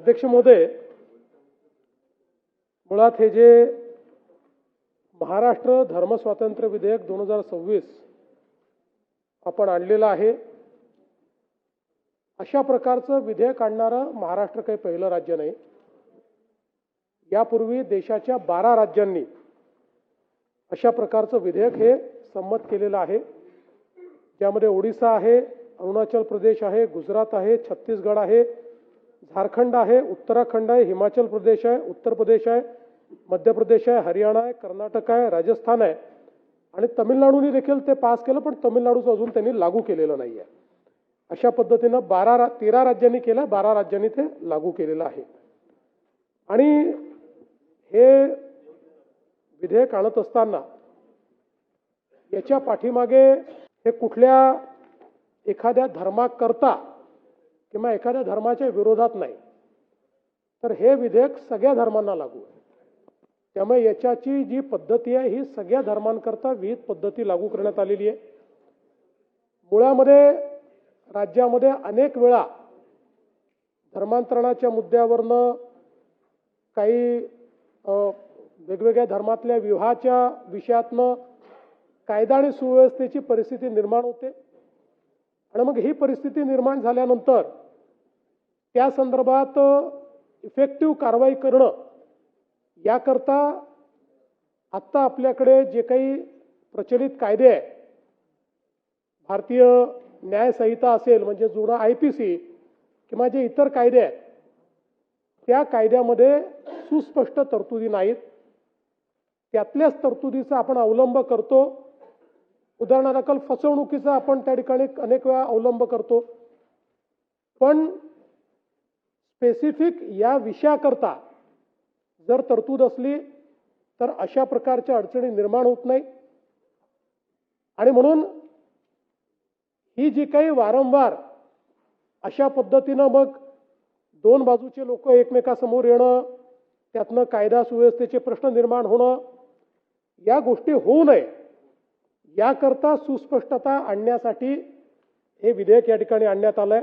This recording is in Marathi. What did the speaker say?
अध्यक्ष महोदय, मुळात हे जे महाराष्ट्र धर्मस्वातंत्र्य विधेयक 2026 आपण आणलेलं आहे, अशा प्रकारचं विधेयक आणणारं महाराष्ट्र काही पहिलं राज्य नाही। यापूर्वी देशाच्या 12 राज्यांनी अशा प्रकारचं विधेयक हे संमत केलेलं आहे, ज्यामध्ये ओडिशा आहे, अरुणाचल प्रदेश आहे, गुजरात आहे, छत्तीसगड आहे, झारखंड आहे, उत्तराखंड आहे, हिमाचल प्रदेश आहे, उत्तर प्रदेश आहे, मध्य प्रदेश आहे, हरियाणा आहे, कर्नाटक आहे, राजस्थान आहे आणि तमिळनाडूने देखील ते पास केलं, पण तमिळनाडूचं अजून त्यांनी लागू केलेलं नाही आहे। अशा पद्धतीने 13 राज्यांनी केलं, 12 राज्यांनी ते लागू केलेलं आहे। आणि हे विधेयक आणत असताना याच्या पाठीमागे हे कुठल्या एखाद्या धर्माकरता किंवा एखाद्या धर्माच्या विरोधात नाही, तर हे विधेयक सगळ्या धर्मांना लागू आहे। त्यामुळे याच्याची जी पद्धती आहे ही सगळ्या धर्मांकरता विविध पद्धती लागू करण्यात आलेली आहे। मुळामध्ये राज्यामध्ये अनेक वेळा धर्मांतरणाच्या मुद्द्यावरनं काही वेगवेगळ्या धर्मातल्या विवाहाच्या विषयातनं कायदा आणि सुव्यवस्थेची परिस्थिती निर्माण होते आणि मग ही परिस्थिती निर्माण झाल्यानंतर त्या संदर्भात इफेक्टिव्ह कारवाई करणं याकरता आत्ता आपल्याकडे जे काही प्रचलित कायदे आहे, भारतीय न्याय संहिता असेल म्हणजे जुना IPC किंवा जे इतर कायदे आहेत, त्या कायद्यामध्ये सुस्पष्ट तरतुदी नाहीत। त्यातल्याच तरतुदीचा आपण अवलंब करतो। उदाहरणार्थ फसवणुकीचा आपण त्या ठिकाणी अनेक वेळा अवलंब करतो, पण स्पेसिफिक या विषयाकरता जर तरतूद असली तर अशा प्रकारच्या अडचणी निर्माण होत नाही। आणि म्हणून ही जी काही वारंवार अशा पद्धतीनं मग दोन बाजूचे लोक एकमेकांसमोर येणं, त्यातनं कायदा सुव्यवस्थेचे प्रश्न निर्माण होणं, या गोष्टी होऊ नये याकरता सुस्पष्टता आणण्यासाठी हे विधेयक या ठिकाणी आणण्यात आलंय।